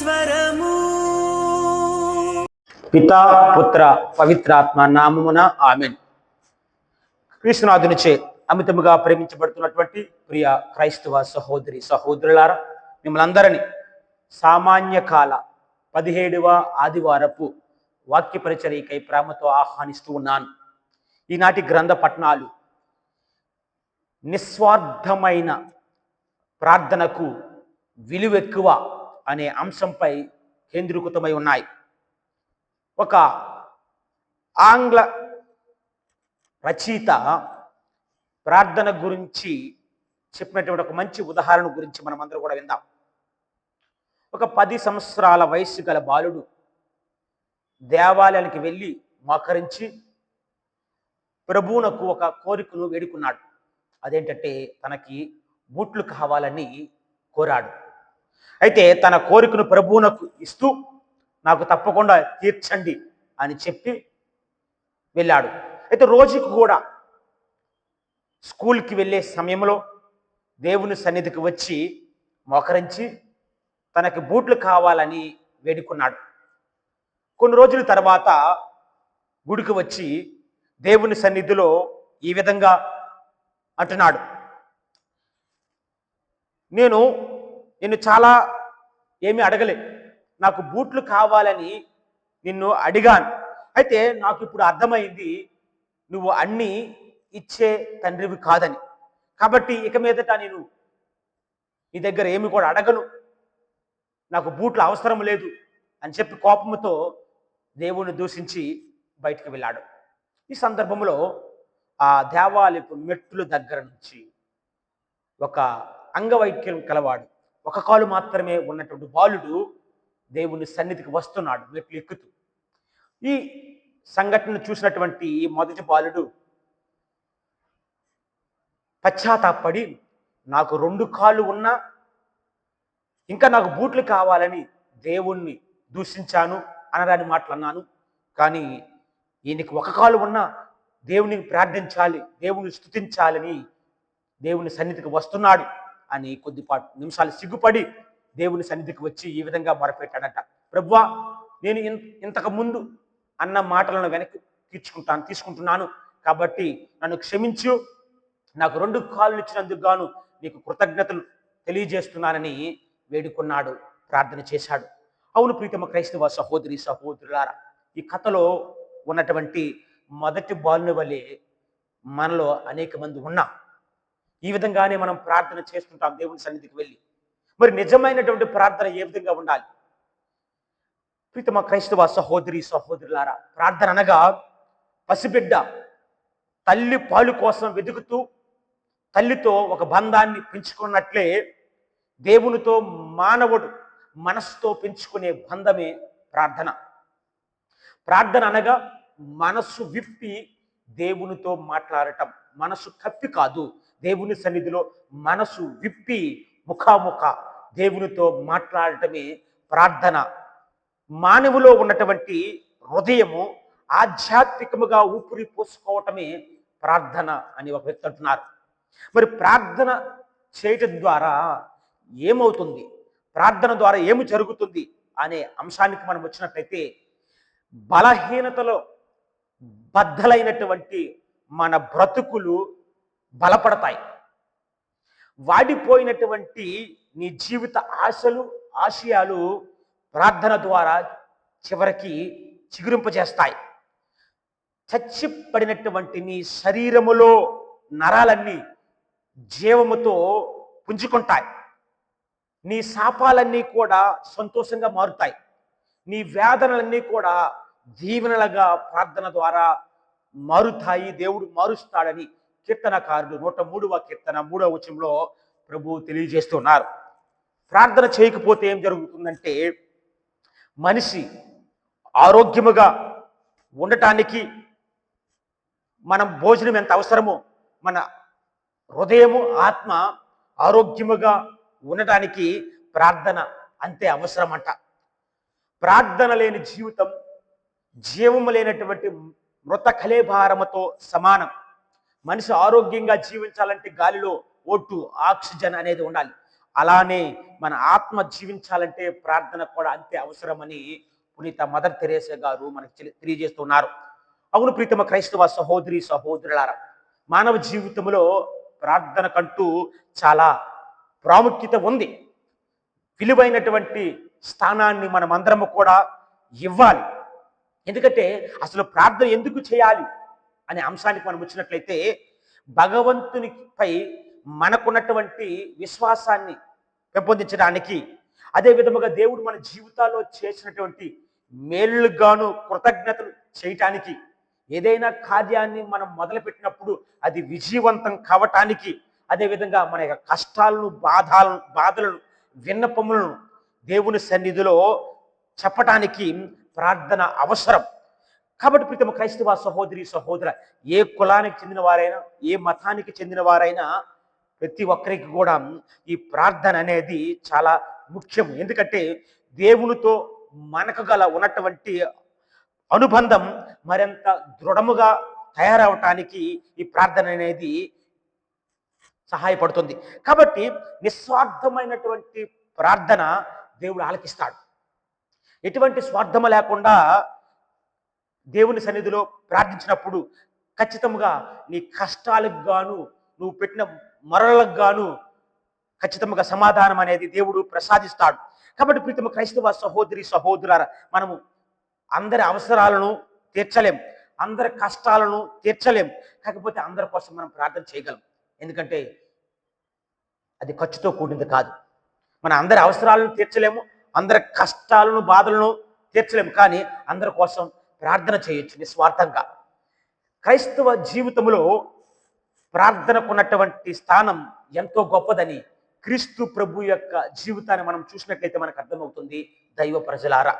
స్వరము. పితా పుత్ర పవిత్రాత్మ నామమున ఆమెన్. క్రీస్తునాథునిచే అమితముగా ప్రేమించబడుతున్నటువంటి ప్రియ క్రైస్తవ సహోదరి సహోదరులారా, మిమ్మల్ని అందరినీ సామాన్య కాల 17వ ఆదివారపు వాక్య పరిచర్యకై ప్రేమతో ఆహ్వానిస్తూ ఉన్నాను. ఈనాటి గ్రంథ పఠనాలు నిస్వార్థమైన ప్రార్థనకు విలువెక్కువ అనే అంశంపై కేంద్రీకృతమై ఉన్నాయి. ఒక ఆంగ్ల రచయిత ప్రార్థన గురించి చెప్పినటువంటి ఒక మంచి ఉదాహరణ గురించి మనం అందరూ కూడా విందాం. ఒక 10 సంవత్సరాల వయసు గల బాలుడు దేవాలయానికి వెళ్ళి మోకరించి ప్రభువునకు ఒక కోరికను వేడుకున్నాడు. అదేంటంటే తనకి బూట్లు కావాలని కోరాడు. అయితే తన కోరికను ప్రభువునకు ఇస్తూ నాకు తప్పకుండా తీర్చండి అని చెప్పి వెళ్ళాడు. అయితే రోజుకు కూడా స్కూల్కి వెళ్ళే సమయంలో దేవుని సన్నిధికి వచ్చి మోకరించి తనకి బూట్లు కావాలని వేడుకున్నాడు. కొన్ని రోజుల తర్వాత గుడికి వచ్చి దేవుని సన్నిధిలో ఈ విధంగా అంటున్నాడు, నేను చాలా ఏమీ అడగలే, నాకు బూట్లు కావాలని నిన్ను అడిగాను. అయితే నాకు ఇప్పుడు అర్థమైంది నువ్వు అన్నీ ఇచ్చే తండ్రివి కాదని. కాబట్టి ఇక మీదట నేను నీ దగ్గర ఏమి కూడా అడగను, నాకు బూట్లు అవసరం లేదు అని చెప్పి కోపంతో దేవుణ్ణి దూషించి బయటికి వెళ్ళాడు. ఈ సందర్భంలో ఆ దేవాలయపు మెట్టుల దగ్గర నుంచి ఒక అంగవైకల్యం కలవాడు, ఒక కాలు మాత్రమే ఉన్నటువంటి బాలుడు దేవుని సన్నిధికి వస్తున్నాడు మెట్లు ఎక్కుతూ. ఈ సంఘటన చూసినటువంటి ఈ మొదటి బాలుడు పశ్చాత్తాపడి, నాకు 2 కాళ్ళు ఉన్నా ఇంకా నాకు బూట్లు కావాలని దేవుణ్ణి దూషించాను అనరాని మాటలు అన్నాను, కానీ ఈయనకి 1 కాలు ఉన్నా దేవుని ప్రార్థించాలి, దేవుని స్తుతించాలని దేవుని సన్నిధికి వస్తున్నాడు అని కొద్దిపాటు నిమిషాలు సిగ్గుపడి దేవుని సన్నిధికి వచ్చి ఈ విధంగా మొరపెట్టాడట, ప్రభువా, నేను ఇంతకు ముందు అన్న మాటలను వెనక్కి తీసుకుంటున్నాను, కాబట్టి నన్ను క్షమించు, నాకు 2 కాళ్ళు ఇచ్చినందుకు గాను నీకు కృతజ్ఞతలు తెలియజేస్తున్నానని వేడుకున్నాడు, ప్రార్థన చేశాడు. అవును ప్రీతమ క్రైస్తవ సహోదరి సహోదరులారా, ఈ కథలో ఉన్నటువంటి మొదటి బాలుని వలె మనలో అనేక మంది ఉన్నాం. ఈ విధంగానే మనం ప్రార్థన చేస్తుంటాం దేవుని సన్నిధికి వెళ్ళి. మరి నిజమైనటువంటి ప్రార్థన ఏ విధంగా ఉండాలి? ప్రీతమ క్రైస్తవ సహోదరి సహోదరులారా, ప్రార్థన అనగా పసిబిడ్డ తల్లి పాలు కోసం వెతుకుతూ తల్లితో ఒక బంధాన్ని పెంచుకున్నట్లే దేవునితో మానవుడు మనస్సుతో పెంచుకునే బంధమే ప్రార్థన. ప్రార్థన అనగా మనస్సు విప్పి దేవునితో మాట్లాడటం, మనసు కప్పి కాదు. దేవుని సన్నిధిలో మనసు విప్పి ముఖాముఖ దేవునితో మాట్లాడటమే ప్రార్థన. మానవులో ఉన్నటువంటి హృదయము ఆధ్యాత్మికముగా ఊపిరి పోసుకోవటమే ప్రార్థన అని ఒక వ్యక్తి అంటున్నారు. మరి ప్రార్థన చేయటం ద్వారా ఏమవుతుంది, ప్రార్థన ద్వారా ఏమి జరుగుతుంది అనే అంశానికి మనం వచ్చినట్లయితే, బలహీనతలో బద్దలైనటువంటి మన బ్రతుకులు బలపడతాయి. వాడిపోయినటువంటి నీ జీవిత ఆశయాలు ప్రార్థన ద్వారా చివరికి చిగురింపజేస్తాయి. చచ్చిపడినటువంటి నీ శరీరములో నరాలన్నీ జీవముతో పుంజుకుంటాయి. నీ శాపాలన్నీ కూడా సంతోషంగా మారుతాయి. నీ వేదనలన్నీ కూడా దీవెనలుగా ప్రార్థన ద్వారా మారుతాయి. దేవుడు మారుస్తాడని కీర్తనకారుడు 103వ కీర్తన 3వ వచనంలో ప్రభువు తెలియజేస్తున్నారు. ప్రార్థన చేయకపోతే ఏం జరుగుతుందంటే, మనిషి ఆరోగ్యముగా ఉండటానికి మనం భోజనం ఎంత అవసరమో మన హృదయము ఆత్మ ఆరోగ్యముగా ఉండటానికి ప్రార్థన అంతే అవసరమంట. ప్రార్థన లేని జీవితం జీవము లేనటువంటి మృత కళేభారముతో సమానం. మనిషి ఆరోగ్యంగా జీవించాలంటే గాలిలో O2 ఆక్సిజన్ అనేది ఉండాలి. అలానే మన ఆత్మ జీవించాలంటే ప్రార్థన కూడా అంతే అవసరమని పునీత మదర్ తెరేసా గారు మనకు తెలియజేస్తున్నారు. అవును ప్రీతమ క్రైస్తవ సహోదరి సహోదరులారా, మానవ జీవితంలో ప్రార్థనకంటూ చాలా ప్రాముఖ్యత ఉంది. విలువైనటువంటి స్థానాన్ని మనమందరము కూడా ఇవ్వాలి. ఎందుకంటే అసలు ప్రార్థన ఎందుకు చేయాలి అనే అంశానికి మనం వచ్చినట్లయితే, భగవంతునిపై మనకున్నటువంటి విశ్వాసాన్ని పెంపొందించడానికి, అదే విధముగా దేవుడు మన జీవితాల్లో చేసినటువంటి మేలుగాను కృతజ్ఞతలు చేయటానికి, ఏదైనా కార్యాన్ని మనం మొదలుపెట్టినప్పుడు అది విజయవంతం కావటానికి, అదేవిధంగా మన యొక్క కష్టాలను బాధలను విన్నపములను దేవుని సన్నిధిలో చెప్పటానికి ప్రార్థన అవసరం. కాబట్టి ప్రీతమ క్రైస్తవ సహోదరి సహోదర, ఏ కులానికి చెందిన వారైనా, ఏ మతానికి చెందిన వారైనా, ప్రతి ఒక్కరికి కూడా ఈ ప్రార్థన అనేది చాలా ముఖ్యం. ఎందుకంటే దేవునితో మనకు గల ఉన్నటువంటి అనుబంధం మరింత దృఢముగా తయారవటానికి ఈ ప్రార్థన అనేది సహాయపడుతుంది. కాబట్టి నిస్వార్థమైనటువంటి ప్రార్థన దేవుడు ఆలకిస్తాడు. ఎటువంటి స్వార్థము లేకుండా దేవుని సన్నిధిలో ప్రార్థించినప్పుడు ఖచ్చితంగా నీ కష్టాలకు గాను, నువ్వు పెట్టిన మొరలకు గాను ఖచ్చితంగా సమాధానం అనేది దేవుడు ప్రసాదిస్తాడు. కాబట్టి ప్రీతమ క్రైస్తవ సహోదరి సహోదరులారా, మనము అందరి అవసరాలను తీర్చలేం, అందరి కష్టాలను తీర్చలేం, కాకపోతే అందరి కోసం మనం ప్రార్థన చేయగలం. ఎందుకంటే అది ఖర్చుతో కూడింది కాదు. మన అందరి అవసరాలను తీర్చలేము, అందరి కష్టాలను బాధలను తీర్చలేము, కానీ అందరి కోసం ప్రార్థన చేయొచ్చు నిస్వార్థంగా. క్రైస్తవ జీవితంలో ప్రార్థనకున్నటువంటి స్థానం ఎంతో గొప్పదని క్రీస్తు ప్రభు యొక్క జీవితాన్ని మనం చూసినట్లయితే మనకు అర్థమవుతుంది. దైవ ప్రజలారా,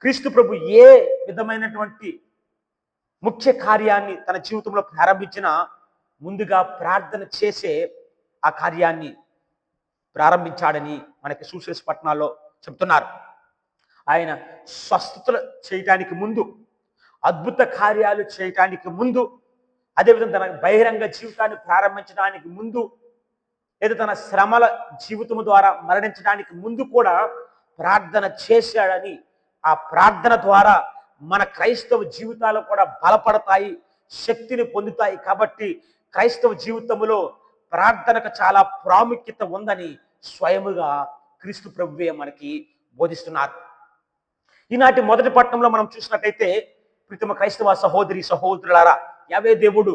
క్రీస్తు ప్రభు ఏ విధమైనటువంటి ముఖ్య కార్యాన్ని తన జీవితంలో ప్రారంభించినా ముందుగా ప్రార్థన చేసే ఆ కార్యాన్ని ప్రారంభించాడని మనకి సువిశేష పట్టణాల్లో చెప్తున్నారు. ఆయన స్వస్థతలు చేయటానికి ముందు, అద్భుత కార్యాలు చేయటానికి ముందు, అదేవిధంగా తన బహిరంగ జీవితాన్ని ప్రారంభించడానికి ముందు, లేదా తన శ్రమల జీవితం ద్వారా మరణించడానికి ముందు కూడా ప్రార్థన చేశాడని, ఆ ప్రార్థన ద్వారా మన క్రైస్తవ జీవితాలు కూడా బలపడతాయి, శక్తిని పొందుతాయి. కాబట్టి క్రైస్తవ జీవితంలో ప్రార్థనకు చాలా ప్రాముఖ్యత ఉందని స్వయముగా క్రీస్తు ప్రభువే మనకి బోధిస్తున్నారు. ఈనాటి మొదటి పట్టణంలో మనం చూసినట్టయితే ప్రీతమ క్రైస్తవ సహోదరి సహోదరులారా, యావే దేవుడు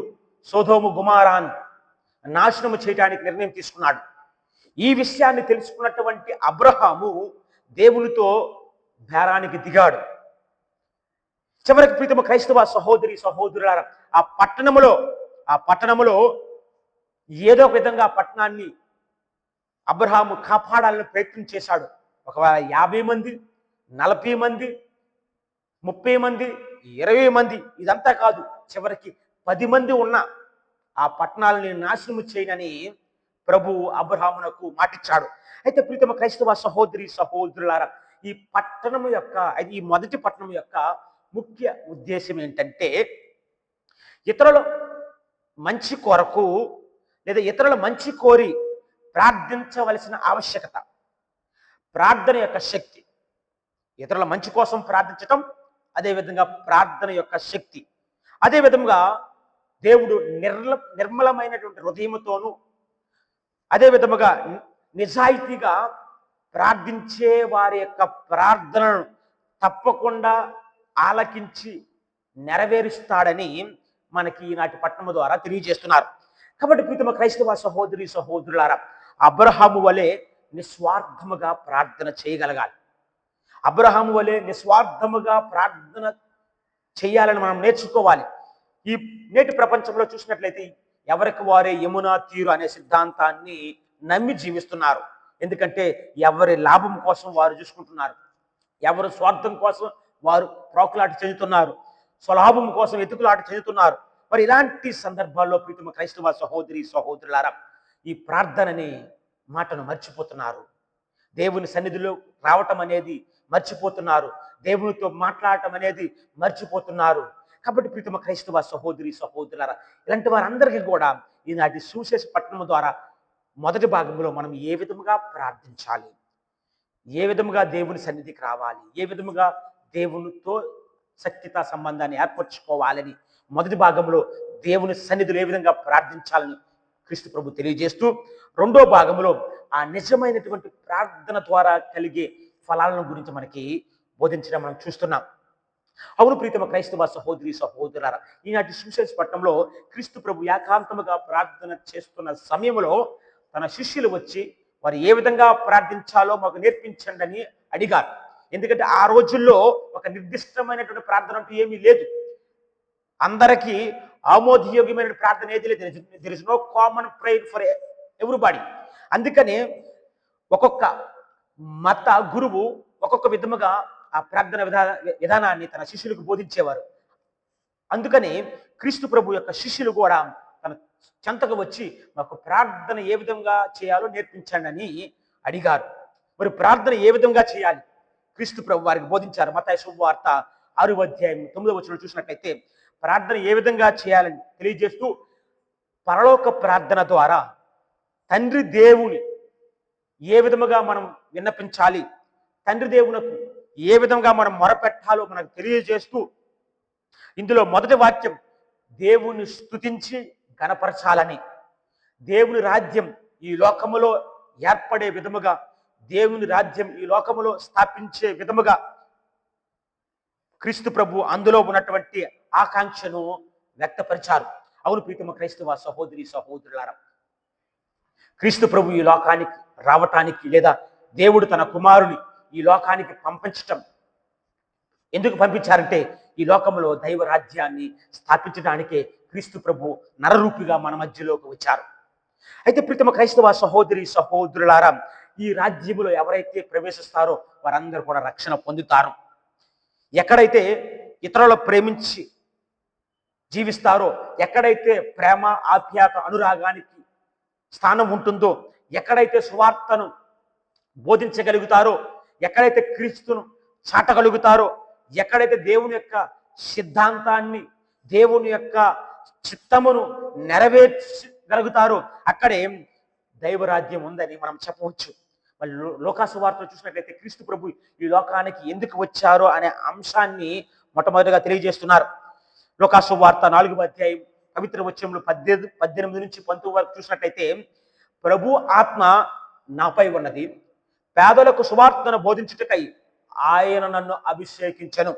సొదొమ గొమొర్రాను నాశనము చేయడానికి నిర్ణయం తీసుకున్నాడు. ఈ విషయాన్ని తెలుసుకున్నటువంటి అబ్రహాము దేవునితో బేరానికి దిగాడు. చివరికి ప్రీతమ క్రైస్తవ సహోదరి సహోదరులారా, ఆ పట్టణములో ఏదో ఒక విధంగా ఆ పట్టణాన్ని అబ్రహాము కాపాడాలని ప్రయత్నం చేశాడు. ఒకవేళ 50 మంది, 40 మంది, 30 మంది, 20 మంది, ఇదంతా కాదు, చివరికి 10 మంది ఉన్న ఆ పట్టణాలని నాశనము చేయనని ప్రభు అబ్రహామునకు మాటిచ్చాడు. అయితే ప్రీతమ క్రైస్తవ సహోదరి సహోదరులారా, ఈ మొదటి పట్టణం యొక్క ముఖ్య ఉద్దేశం ఏంటంటే, ఇతరుల మంచి కొరకు లేదా ఇతరుల మంచి కోరి ప్రార్థించవలసిన ఆవశ్యకత, ప్రార్థన యొక్క శక్తి, ఇతరుల మంచి కోసం ప్రార్థించటం, అదేవిధంగా ప్రార్థన యొక్క శక్తి, అదేవిధంగా దేవుడు నిర్మలమైనటువంటి హృదయముతోనూ, అదేవిధముగా నిజాయితీగా ప్రార్థించే వారి యొక్క ప్రార్థనను తప్పకుండా ఆలకించి నెరవేరుస్తాడని మనకి ఈనాటి పట్టణము ద్వారా తెలియజేస్తున్నారు. కాబట్టి ప్రీతమ క్రైస్తవ సహోదరి సహోదరులారా, అబ్రహాము వలె నిస్వార్థముగా ప్రార్థన చేయగలగాలి. అబ్రహాము వలె నిస్వార్థముగా ప్రార్థన చేయాలని మనం నేర్చుకోవాలి. ఈ నేటి ప్రపంచంలో చూసినట్లయితే ఎవరికి వారే యమునా తీరు అనే సిద్ధాంతాన్ని నమ్మి జీవిస్తున్నారు. ఎందుకంటే ఎవరి లాభం కోసం వారు చూసుకుంటున్నారు, ఎవరి స్వార్థం కోసం వారు ప్రోకులాట చెందుతున్నారు, స్వలాభం కోసం ఎతుకులాట చెందుతున్నారు. మరి ఇలాంటి సందర్భాల్లో ప్రీతమ క్రైస్తవ సహోదరి సహోదరులారా, ఈ ప్రార్థనని మాటను మర్చిపోతున్నారు, దేవుని సన్నిధిలో రావటం అనేది మర్చిపోతున్నారు, దేవునితో మాట్లాడటం అనేది మర్చిపోతున్నారు. కాబట్టి ప్రీతమ క్రైస్తవ సహోదరి సహోదరులారా, ఇలాంటి వారందరికీ కూడా ఈనాటి సువిశేష పట్టణం ద్వారా మొదటి భాగంలో మనం ఏ విధముగా ప్రార్థించాలి, ఏ విధముగా దేవుని సన్నిధికి రావాలి, ఏ విధముగా దేవునితో సఖ్యత సంబంధాన్ని ఏర్పరచుకోవాలని మొదటి భాగంలో దేవుని సన్నిధిలో ఏ విధంగా ప్రార్థించాలని క్రీస్తు ప్రభు తెలియజేస్తూ, రెండో భాగంలో ఆ నిజమైనటువంటి ప్రార్థన ద్వారా కలిగే ఫలాలను గురించి మనకి బోధించడం మనం చూస్తున్నాం. అవును ప్రీతమ క్రైస్తవ సహోదరి సహోదరులారా, ఈనాటి సువిశేష పట్టణంలో క్రీస్తు ప్రభు ఏకాంతముగా ప్రార్థన చేస్తున్న సమయంలో తన శిష్యులు వచ్చి వారు ఏ విధంగా ప్రార్థించాలో మాకు నేర్పించండి అని అడిగారు. ఎందుకంటే ఆ రోజుల్లో ఒక నిర్దిష్టమైనటువంటి ప్రార్థన అంటూ ఏమీ లేదు. అందరికీ ఆమోదయోగ్యమైన ప్రార్థన ఏది లేదు. There is no common prayer for everybody. అందుకని ఒక్కొక్క మత గురువు ఒక్కొక్క విధముగా ఆ ప్రార్థన విధానాన్ని తన శిష్యులకు బోధించేవారు. అందుకని క్రీస్తు ప్రభు యొక్క శిష్యులు కూడా తన చెంతకు వచ్చి మాకు ప్రార్థన ఏ విధంగా చేయాలో నేర్పించండి అని అడిగారు. మరి ప్రార్థన ఏ విధంగా చేయాలి క్రీస్తు ప్రభు వారికి బోధించారు. మత్తయి శుభవార్త 6వ అధ్యాయం 9వ వచనం చూసినట్లయితే ప్రార్థన ఏ విధంగా చేయాలని తెలియజేస్తూ, పరలోక ప్రార్థన ద్వారా తండ్రి దేవుని ఏ విధముగా మనం విన్నపించాలి, తండ్రి దేవునకు ఏ విధంగా మనం మొరపెట్టాలో మనకు తెలియజేస్తూ, ఇందులో మొదటి వాక్యం దేవుని స్తుతించి గణపరచాలని, దేవుని రాజ్యం ఈ లోకములో ఏర్పడే విధముగా, దేవుని రాజ్యం ఈ లోకములో స్థాపించే విధముగా క్రీస్తు ప్రభు అందులో ఉన్నటువంటి ఆకాంక్షను వ్యక్తపరిచారు. అవును ప్రీతమ క్రైస్తవ సహోదరి సహోదరులారా, క్రీస్తు ప్రభు ఈ లోకానికి రావటానికి, లేదా దేవుడు తన కుమారుని ఈ లోకానికి పంపించటం ఎందుకు పంపించారంటే, ఈ లోకంలో దైవ రాజ్యాన్ని స్థాపించడానికే క్రీస్తు ప్రభు నరరూపిగా మన మధ్యలోకి వచ్చారు. అయితే ప్రీతమ క్రైస్తవ సహోదరి సహోదరులారా, ఈ రాజ్యములో ఎవరైతే ప్రవేశిస్తారో వారందరూ కూడా రక్షణ పొందుతారు. ఎక్కడైతే ఇతరులు ప్రేమించి జీవిస్తారో, ఎక్కడైతే ప్రేమ ఆప్యాయత అనురాగానికి స్థానం ఉంటుందో, ఎక్కడైతే సువార్తను బోధించగలుగుతారో, ఎక్కడైతే క్రీస్తును చాటగలుగుతారో, ఎక్కడైతే దేవుని యొక్క సిద్ధాంతాన్ని, దేవుని యొక్క చిత్తమును నెరవేర్చగలుగుతారో అక్కడే దైవరాజ్యం ఉందని మనం చెప్పవచ్చు. మళ్ళీ లోకాసు వార్తలు చూసినట్లయితే క్రీస్తు ప్రభు ఈ లోకానికి ఎందుకు వచ్చారో అనే అంశాన్ని మొట్టమొదటిగా తెలియజేస్తున్నారు. లోకాసు వార్త 4వ అధ్యాయం పవిత్ర వచనంలో 18 నుంచి 19 వరకు చూసినట్లయితే, ప్రభు ఆత్మ నాపై ఉన్నది, పేదలకు సువార్తను బోధించుటకై ఆయన నన్ను అభిషేకించెను,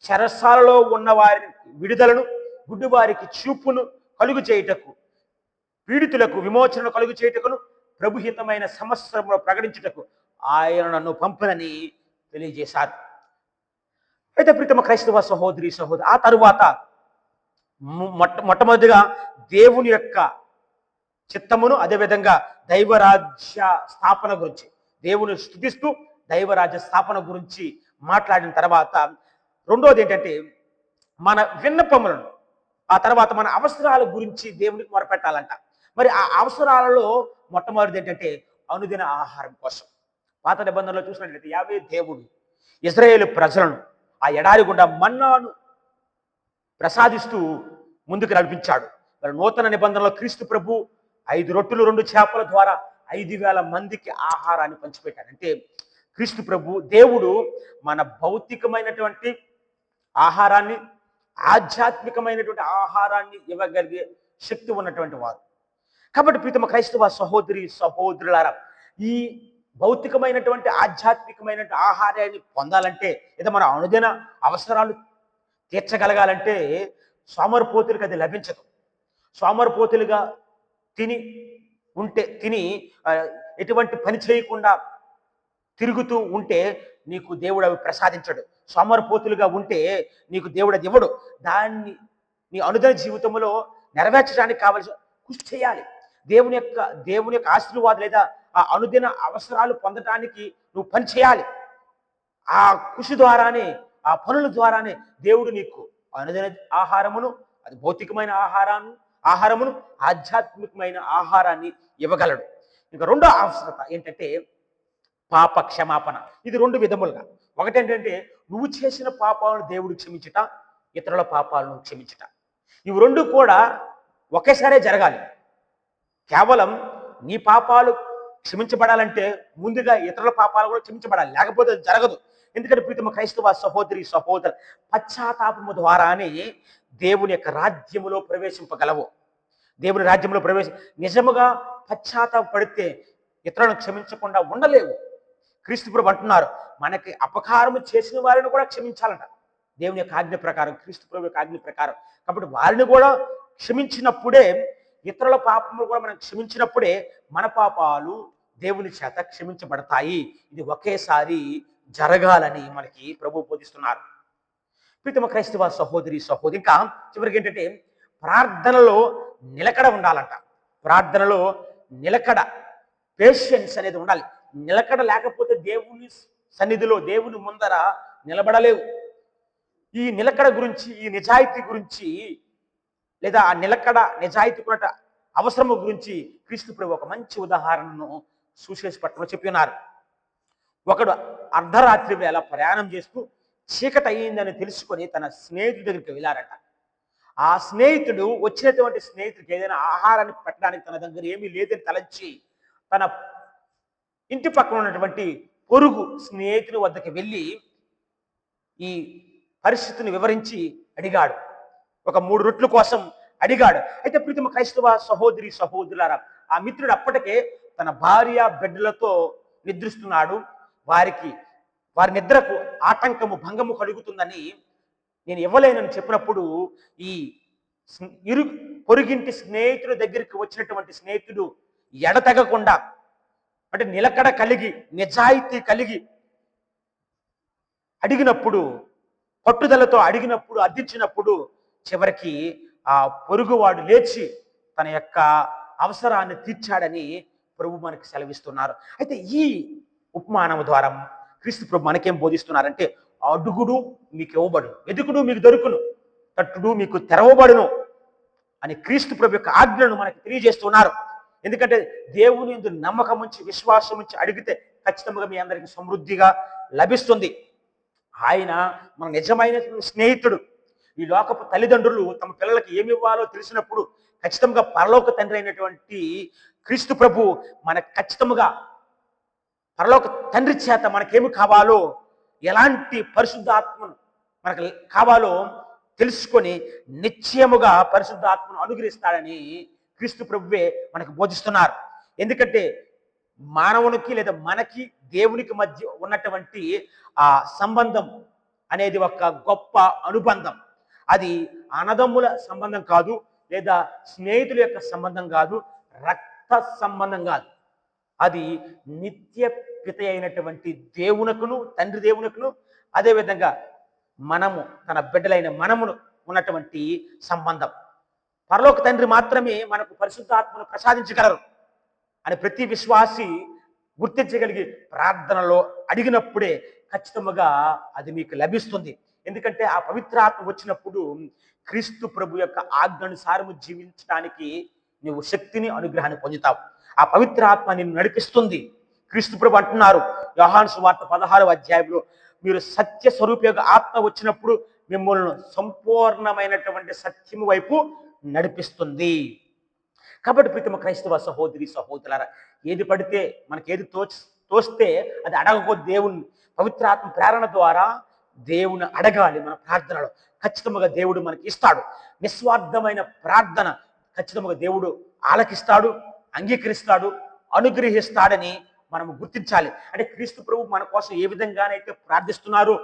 చెరసాలలో ఉన్న వారిని విడుదలను, గుడ్డివారికి చూపును కలుగు చేయుటకు, పీడితులకు విమోచనను కలుగు చేయుటకును, ప్రభుహితమైన సంవత్సరంలో ప్రకటించుటకు ఆయన నన్ను పంపునని తెలియజేశారు. అయితే ప్రీతమ క్రైస్తవ సహోదరి సహోదరు, ఆ తరువాత మొట్టమొదటిగా దేవుని యొక్క చిత్తమును, అదేవిధంగా దైవరాజ్య స్థాపన గురించి, దేవుని స్తుతిస్తూ దైవరాజ్య స్థాపన గురించి మాట్లాడిన తర్వాత, రెండోది ఏంటంటే మన విన్నపములను, ఆ తర్వాత మన అవసరాల గురించి దేవునికి మొరపెట్టాలంట. మరి ఆ అవసరాలలో మొట్టమొదటిది ఏంటంటే అనుదిన ఆహారం కోసం. పాత నిబంధనలో చూసినట్లయితే యావే దేవుడు ఇశ్రాయేలు ప్రజలను ఆ ఎడారి గుండా మన్నాను ప్రసాదిస్తూ ముందుకు నడిపించాడు. మరి నూతన నిబంధనలో క్రీస్తు ప్రభు 5 రొట్టెలు 2 చేపల ద్వారా 5,000 మందికి ఆహారాన్ని పంచిపెట్టాడు. అంటే క్రీస్తు ప్రభు దేవుడు మన భౌతికమైనటువంటి ఆహారాన్ని, ఆధ్యాత్మికమైనటువంటి ఆహారాన్ని ఇవ్వగలిగే శక్తి ఉన్నటువంటి వారు. కాబట్టి ప్రీతమ క్రైస్తవ సహోదరి సహోదరులారా, ఈ భౌతికమైనటువంటి ఆధ్యాత్మికమైనటువంటి ఆహారాన్ని పొందాలంటే, లేదా మన అనుదిన అవసరాలు తీర్చగలగాలంటే సోమరిపోతులకు అది లభించదు. సోమరిపోతులుగా తిని ఎటువంటి పని చేయకుండా తిరుగుతూ ఉంటే నీకు దేవుడు అవి ప్రసాదించడు. సోమరిపోతులుగా ఉంటే నీకు దేవుడు అది ఇవ్వడు. దాన్ని నీ అనుదిన జీవితంలో నెరవేర్చడానికి కావలసిన కృషి చేయాలి. దేవుని యొక్క ఆశీర్వాదం లేదా ఆ అనుదిన అవసరాలు పొందడానికి నువ్వు పని చేయాలి. ఆ కృషి ద్వారానే, ఆ పనుల ద్వారానే దేవుడు నీకు అనుదిన ఆహారమును, అది భౌతికమైన ఆహారమును, ఆధ్యాత్మికమైన ఆహారాన్ని ఇవ్వగలడు. ఇంకా రెండో అవసరత ఏంటంటే పాప క్షమాపణ. ఇది 2 విధములుగా. ఒకటేంటంటే నువ్వు చేసిన పాపాలను దేవుడు క్షమించుట, ఇతరుల పాపాలను క్షమించుట. ఇవి 2 కూడా ఒకేసారే జరగాలి. కేవలం నీ పాపాలు క్షమించబడాలంటే ముందుగా ఇతరుల పాపాలు కూడా క్షమించబడాలి, లేకపోతే అది జరగదు. ఎందుకంటే ప్రీతమ క్రైస్తవ సహోదరి సహోదరు, పశ్చాత్తాపము ద్వారానే దేవుని యొక్క రాజ్యములో ప్రవేశింపగలవు. దేవుని రాజ్యంలో నిజముగా పశ్చాత్తాపడితే ఇతరులను క్షమించకుండా ఉండలేవు. క్రీస్తు ప్రభు అంటున్నారు, మనకి అపకారము చేసిన వారిని కూడా క్షమించాలంట దేవుని యొక్క ఆజ్ఞ ప్రకారం, క్రీస్తు ప్రభు యొక్క ఆజ్ఞ ప్రకారం. కాబట్టి వారిని కూడా క్షమించినప్పుడే, ఇతరుల పాపములు కూడా మనం క్షమించినప్పుడే మన పాపాలు దేవుని చేత క్షమించబడతాయి. ఇది ఒకేసారి జరగాలని మనకి ప్రభు బోధిస్తున్నారు. ప్రీతమ క్రైస్తవ సహోదరి సహోదరి, ఇంకా చివరికి ఏంటంటే ప్రార్థనలో నిలకడ ఉండాలంట. ప్రార్థనలో నిలకడ, పేషెన్స్ అనేది ఉండాలి. నిలకడ లేకపోతే దేవుని సన్నిధిలో, దేవుని ముందర నిలబడలేవు. ఈ నిలకడ గురించి, ఈ నిజాయితీ గురించి, లేదా ఆ నిలకడ నిజాయితీ కూడా అవసరము గురించి క్రీస్తు ప్రభు ఒక మంచి ఉదాహరణను సుశేష పట్టణంలో చెప్పి ఉన్నారు. ఒకడు అర్ధరాత్రి వేళ ప్రయాణం చేస్తూ చీకటి అయ్యిందని తెలుసుకొని తన స్నేహితుడి దగ్గరికి వెళ్ళారట. ఆ స్నేహితుడు, వచ్చినటువంటి స్నేహితుడికి ఏదైనా ఆహారాన్ని పెట్టడానికి తన దగ్గర ఏమీ లేదని తలంచి తన ఇంటి పక్కన ఉన్నటువంటి పొరుగు స్నేహితుడి వద్దకు వెళ్ళి ఈ పరిస్థితిని వివరించి అడిగాడు. ఒక 3 రొట్టెల కోసం అడిగాడు. అయితే ప్రీతమ క్రైస్తవ సహోదరి సహోదరులారా, ఆ మిత్రుడు అప్పటికే తన భార్య బిడ్డలతో నిద్రిస్తున్నాడు. వారి నిద్రకు ఆటంకము, భంగము కలుగుతుందని నేను ఇవ్వలేనని చెప్పినప్పుడు, ఈ పొరుగింటి స్నేహితుడి దగ్గరికి వచ్చినటువంటి స్నేహితుడు ఎడతెగకుండా, అంటే నిలకడ కలిగి, నిజాయితీ కలిగి అడిగినప్పుడు, పట్టుదలతో అడిగినప్పుడు, అర్థించినప్పుడు చివరికి ఆ పొరుగువాడు లేచి తన యొక్క అవసరాన్ని తీర్చాడని ప్రభు మనకి సెలవిస్తున్నారు. అయితే ఈ ఉపమానం ద్వారా క్రీస్తు ప్రభు మనకేం బోధిస్తున్నారంటే, అడుగుడు మీకు ఇవ్వబడును, వెతుకుడు మీకు దొరుకును, తట్టుడు మీకు తెరవబడును అని క్రీస్తు ప్రభు యొక్క ఆజ్ఞను మనకి తెలియజేస్తున్నారు. ఎందుకంటే దేవుని యందు నమ్మకం ఉంచి, విశ్వాసం ఉంచి అడిగితే ఖచ్చితంగా మీ అందరికీ సమృద్ధిగా లభిస్తుంది. ఆయన మన నిజమైన స్నేహితుడు. ఈ లోకపు తల్లిదండ్రులు తమ పిల్లలకి ఏమి ఇవ్వాలో తెలిసినప్పుడు ఖచ్చితంగా పరలోక తండ్రి అయినటువంటి క్రీస్తు ప్రభు మనకు ఖచ్చితంగా పరలోక తండ్రి చేత మనకేమి కావాలో, ఎలాంటి పరిశుద్ధాత్మను మనకు కావాలో తెలుసుకొని నిశ్చయముగా పరిశుద్ధాత్మను అనుగ్రహిస్తాడని క్రీస్తు ప్రభువే మనకు బోధిస్తున్నారు. ఎందుకంటే మానవునికి లేదా మనకి దేవునికి మధ్య ఉన్నటువంటి ఆ సంబంధం అనేది ఒక గొప్ప అనుబంధం. అది అన్నదమ్ముల సంబంధం కాదు, లేదా స్నేహితుల యొక్క సంబంధం కాదు, రక్త సంబంధం కాదు. అది నిత్య పిత అయినటువంటి దేవునకును, తండ్రి దేవునకును, అదేవిధంగా మనము తన బిడ్డలైన మనమును ఉన్నటువంటి సంబంధం. పరలోక తండ్రి మాత్రమే మనకు పరిశుద్ధాత్మను ప్రసాదించగలరు అని ప్రతి విశ్వాసి గుర్తించగలిగి ప్రార్థనలో అడిగినప్పుడే ఖచ్చితంగా అది మీకు లభిస్తుంది. ఎందుకంటే ఆ పవిత్రాత్మ వచ్చినప్పుడు క్రీస్తు ప్రభు యొక్క ఆజ్ఞానుసారము జీవించడానికి నువ్వు శక్తిని, అనుగ్రహాన్ని పొందుతావు. ఆ పవిత్రాత్మ నిన్ను నడిపిస్తుంది. క్రీస్తు ప్రభు అంటున్నారు యోహాను సువార్త 16వ అధ్యాయంలో, మీరు సత్య స్వరూప ఆత్మ వచ్చినప్పుడు మిమ్మల్ని సంపూర్ణమైనటువంటి సత్యము వైపు నడిపిస్తుంది. కాబట్టి ప్రీతమ క్రైస్తవ సహోదరి సహోదరులారా, ఏది పడితే మనకి ఏది తోస్తే అది అడగకో, దేవుని పవిత్రాత్మ ప్రేరణ ద్వారా దేవుని అడగాలి. మన ప్రార్థనలో ఖచ్చితంగా దేవుడు మనకి ఇస్తాడు. నిస్వార్థమైన ప్రార్థన ఖచ్చితంగా దేవుడు ఆలకిస్తాడు, అంగీకరిస్తాడు, అనుగ్రహిస్తాడని మనము గుర్తించాలి. అంటే క్రీస్తు ప్రభు మన కోసం ఏ విధంగానైతే ప్రార్థిస్తున్నారో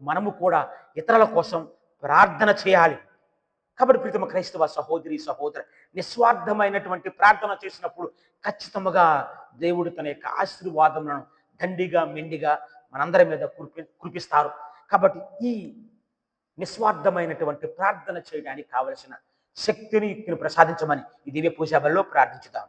మనము కూడా ఇతరుల కోసం ప్రార్థన చేయాలి. కాబట్టి ప్రీతమ క్రైస్తవ సహోదరి సహోదరు, నిస్వార్థమైనటువంటి ప్రార్థన చేసినప్పుడు ఖచ్చితంగా దేవుడు తన యొక్క ఆశీర్వాదములను దండిగా మెండిగా మనందరి మీద కురిపిస్తారు. కాబట్టి ఈ నిస్వార్థమైనటువంటి ప్రార్థన చేయడానికి కావలసిన శక్తిని, యుక్తిని ప్రసాదించమని ఈ దివ్య పూజా బలిలో ప్రార్థించుదాం.